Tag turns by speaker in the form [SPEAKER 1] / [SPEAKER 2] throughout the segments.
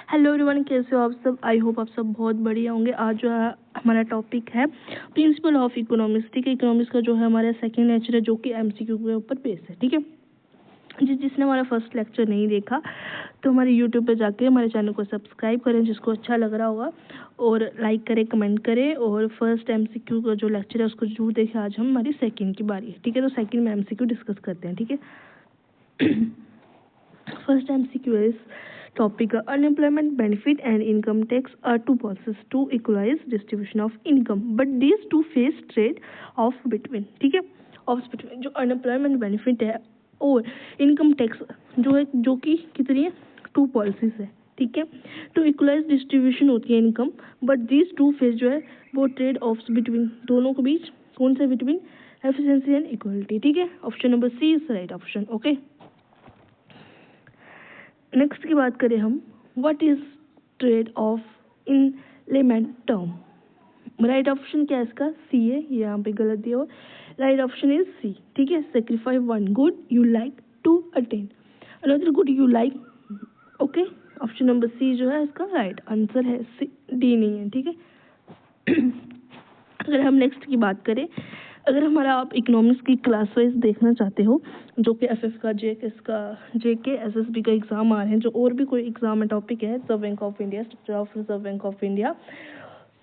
[SPEAKER 1] Hello everyone, कैसे हो आप सब। आई होप आप सब बहुत बढ़िया होंगे। आज जो है हमारा टॉपिक है प्रिंसिपल ऑफ इकोनॉमिक्स। ठीक है, इकोनॉमिक्स का जो है हमारा सेकंड लेक्चर है, जो कि एमसीक्यू के ऊपर बेस है। ठीक है, जिसने हमारा फर्स्ट लेक्चर नहीं देखा तो हमारे यूट्यूब पे जाके हमारे चैनल को सब्सक्राइब करें, जिसको अच्छा लग रहा होगा, और लाइक करें, कमेंट करें, और फर्स्ट एमसीक्यू का जो लेक्चर है उसको जरूर देखें। आज हमारी सेकंड की बारी है। ठीक है, तो सेकंड में एमसीक्यू डिस्कस करते हैं। ठीक है, first MCQ is topic unemployment benefit and income tax are two policies to equalize distribution of income, but these two face trade off between. ठीक है, ऑफ बिटवीन जो अनएम्प्लॉयमेंट बेनिफिट है और इनकम टैक्स जो है, जो कि कितनी है, टू पॉलिसीज है। ठीक है, टू इक्वलाइज डिस्ट्रीब्यूशन होती है income, but these two face जो है वो ट्रेड ऑफ बिटवीन, दोनों के बीच कौन से बिटवीन, एफिशिएंसी एंड इक्वलिटी। ठीक है, option number C is right option. Okay, next की बात करें हम, what is trade off in layman term. Right option क्या है इसका, सी है, ये यहाँ पे गलत दिया हुआ। Right option is C. ठीक है, sacrifice one good you like to attain another good you like. Okay, option number C जो है इसका राइट आंसर है, सी डी नहीं है। ठीक है, अगर हम नेक्स्ट की बात करें, अगर हमारा आप इकोनॉमिक्स की क्लास वाइज देखना चाहते हो, जो कि एफएफ का, जेके एसएसबी का एग्जाम आ रहे हैं, जो और भी कोई एग्जाम है, टॉपिक है reserve bank of India, structure of reserve bank of India,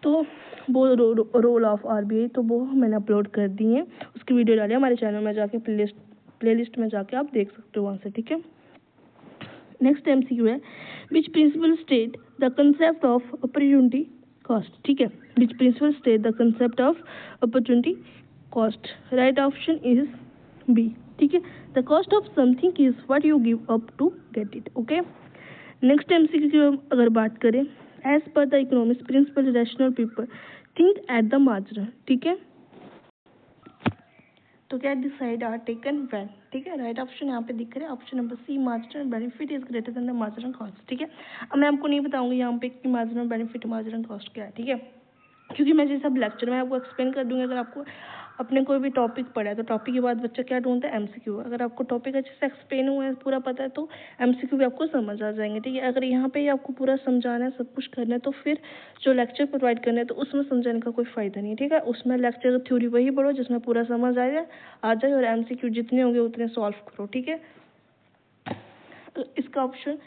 [SPEAKER 1] तो वो रोल ऑफ आरबीआई, तो वो मैंने अपलोड कर दी है, उसकी वीडियो डाली है हमारे चैनल में, जाके प्लेलिस्ट में जाके आप देख सकते हो वहाँ से। ठीक है, नेक्स्ट एमसीक्यू है, which principle state the concept of opportunity cost. ठीक है, which principle state the concept of opportunity cost. Right option is B. ठीक है, the cost of something is what you give up to get it. Okay, next MCQ की अगर बात करें, as per the economics principle rational people think at the margin. ठीक है, तो क्या डिसाइड आर टेकन वेन। ठीक है, राइट ऑप्शन यहाँ पे दिख रहा है, option number C, marginal benefit is greater than the marginal cost. ठीक है, अब मैं आपको नहीं बताऊंगी यहाँ पे कि मार्जिनल बेनिफिट मार्जिनल कॉस्ट क्या है। ठीक है, क्योंकि मैं जैसे अब लेक्चर में आपको एक्सप्लेन कर दूंगी। अगर आपको अपने कोई भी टॉपिक पढ़ा है तो टॉपिक के बाद बच्चा क्या ढूंढता है, एमसीक्यू। अगर आपको टॉपिक अच्छे से एक्सप्लेन हुआ है, पूरा पता है, तो एमसीक्यू भी आपको समझ आ जाएंगे। ठीक है, अगर यहाँ पे ही आपको पूरा समझाना है, सब कुछ करना है, तो फिर जो लेक्चर प्रोवाइड करना है तो उसमें समझाने का कोई फायदा नहीं है। ठीक है, उसमें लेक्चर थ्योरी वही पढ़ो जिसमें पूरा समझ आ जाए, और एमसीक्यू जितने होंगे उतने सॉल्व करो। ठीक है, इसका ऑप्शन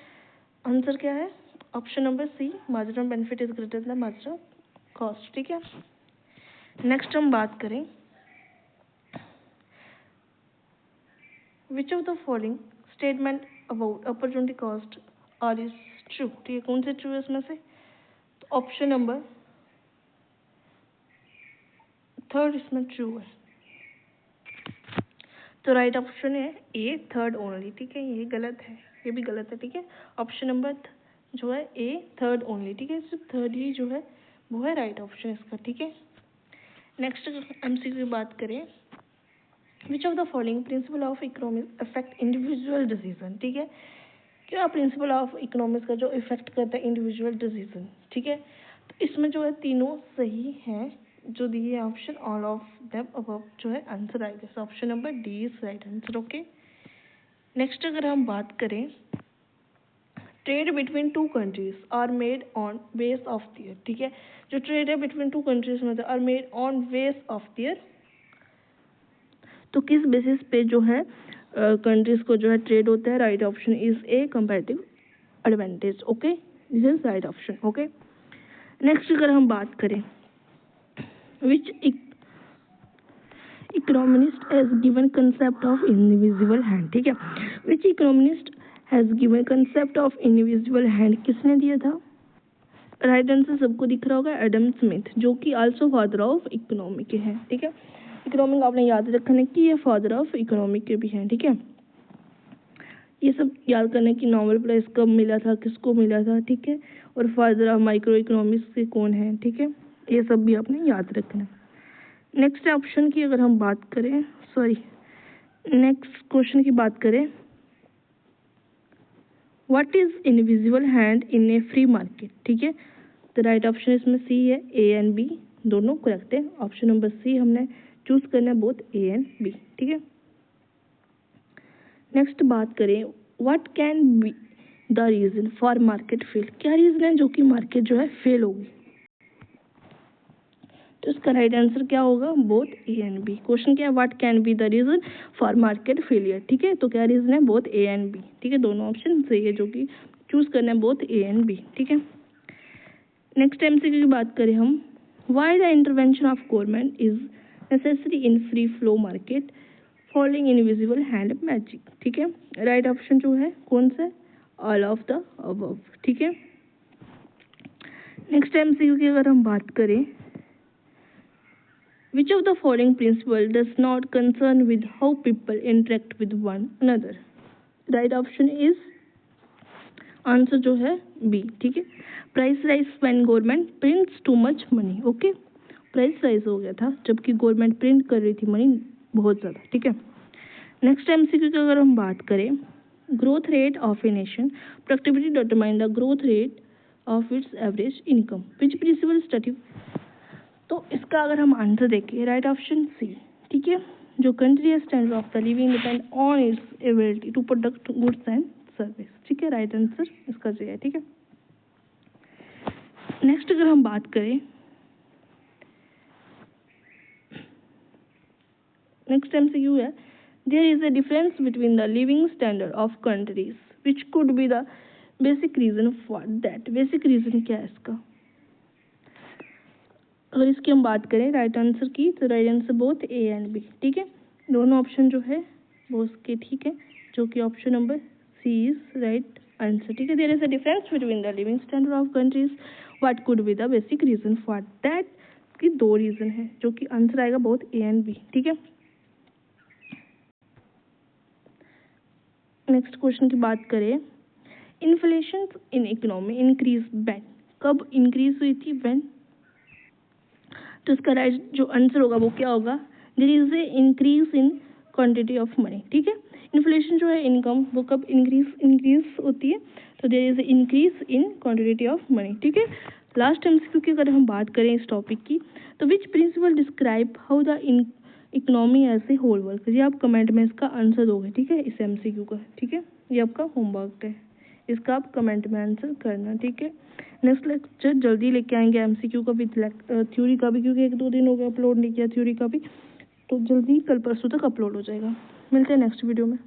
[SPEAKER 1] आंसर क्या है, option number C, marginal benefit is greater than marginal cost. ठीक है, नेक्स्ट हम बात करें, which of the following statement about opportunity cost are is true. ठीक है, कौन से ट्रू है इसमें से, तो ऑप्शन नंबर थर्ड इसमें ट्रू है, तो राइट ऑप्शन है ए, थर्ड ओनली। ठीक है, ये गलत है, ये भी गलत है। ठीक है, ऑप्शन नंबर जो है ए, थर्ड ओनली। ठीक है, सिर्फ थर्ड ही जो है वो है राइट ऑप्शन इसका। ठीक है, नेक्स्ट एमसीक्यू की बात करें, which of the following principle of economics affect individual decision. ठीक है, क्या प्रिंसिपल ऑफ इकोनॉमिक्स का जो इफेक्ट करता है इंडिविजुअल डिसीजन। ठीक है, तो इसमें जो है तीनों सही हैं जो दिए है option, all of them above जो है आंसर आएगा, option number D is right answer. Okay, next अगर हम बात करें, trade between two countries are made on base of their. ठीक है, जो ट्रेड है बिटवीन टू कंट्रीज में are made on base of their, तो किस बेसिस पे जो है कंट्रीज को जो है ट्रेड होता है। Right option is A, comparative advantage. Okay, this is right option. Okay, next अगर हम बात करें, which economist has given concept of invisible hand. ठीक है, which economist has given concept of invisible hand, किसने दिया था। राइट आंसर सबको दिख रहा होगा, एडम स्मिथ, जो कि आल्सो फादर ऑफ इकोनॉमी के हैं। ठीक है, इकोनॉमिक आपने याद रखने की ये फादर ऑफ इकोनॉमिक के भी हैं। ठीक है, ये सब याद करने की, नोबेल प्राइज कब मिला था, किसको मिला था। ठीक है, और फादर ऑफ माइक्रो इकोनॉमिक्स के कौन है। ठीक है, ये सब भी आपने याद रखना। नेक्स्ट ऑप्शन की अगर हम बात करें, नेक्स्ट क्वेश्चन की बात करें, what is invisible hand in A free market. ठीक है, तो राइट ऑप्शन इसमें सी है, ए एंड बी दोनों करेक्ट है, ऑप्शन नंबर सी हमने चूज करना है, बोथ ए एंड बी। ठीक है, नेक्स्ट बात करें, what can the reason for market fail, क्या रीजन है जो कि मार्केट जो है फेल होगी। तो इसका राइट आंसर क्या होगा, both A and B. Question क्या है, what can be the reason for market failure, ठीक है। तो क्या रीजन है, बोथ ए एंड बी, ठीक है। दोनों ऑप्शन सही है जो कि चूज करना है, बोथ ए एंड बी, ठीक है। नेक्स्ट एमसीक्यू की बात करें हम, why the intervention of government is necessary in free flow market following invisible hand magic, ठीक है। राइट ऑप्शन जो है कौन सा है, ऑल ऑफ द अबव, ठीक है। नेक्स्ट एमसीक्यू की अगर हम बात करें, which of the following principle does not concern with how people interact with one another, right option is answer जो है बी, ठीक है। Price rise when government prints too much money, okay. Price rise हो गया था जबकि government print कर रही थी मनी बहुत ज़्यादा, ठीक है। नेक्स्ट एमसीक्यू की अगर हम बात करें, growth rate of a nation productivity determine the growth rate of its average income, which principle study. तो इसका अगर हम आंसर देखें, राइट ऑप्शन सी, ठीक है। जो country standard of the living depend on its ability to product goods and service, ठीक है। राइट आंसर इसका जो है, ठीक है। नेक्स्ट अगर हम बात करें, नेक्स्ट एमसीक्यू है, there is a difference between the living standard of countries which could be the basic reason for that, basic reason क्या है इसका। अगर इसकी हम बात करें राइट आंसर की, तो right answer both A and B, ठीक है। दोनों ऑप्शन जो है वो उसके ठीक है, जो कि option number C is right answer, ठीक है। There is a difference between the living standard of countries, what could be the basic reason for that, की दो रीजन है जो कि आंसर आएगा बोथ ए एंड बी, ठीक है। नेक्स्ट क्वेश्चन की बात करें, inflation in economy increase when, कब इंक्रीज हुई थी, व्हेन। तो इसका राइट जो आंसर होगा वो क्या होगा, there is a increase in quantity of money, ठीक है। इन्फ्लेशन जो है इनकम वो कब इंक्रीज होती है, तो there is a increase in quantity of money, ठीक है। लास्ट एमसीक्यू की अगर हम बात करें इस टॉपिक की, तो which principle describe how the economy as a whole work, ये आप कमेंट में इसका आंसर दोगे, ठीक है, इस एमसीक्यू का, ठीक है। ये आपका होमवर्क है, इसका आप कमेंट में आंसर करना, ठीक है। नेक्स्ट लेक्चर जल्दी लेके आएंगे एमसीक्यू का भी, थ्योरी का भी, क्योंकि 1-2 दिन हो गए अपलोड नहीं किया थ्योरी का भी, तो जल्दी कल परसों तक अपलोड हो जाएगा। मिलते हैं नेक्स्ट वीडियो में।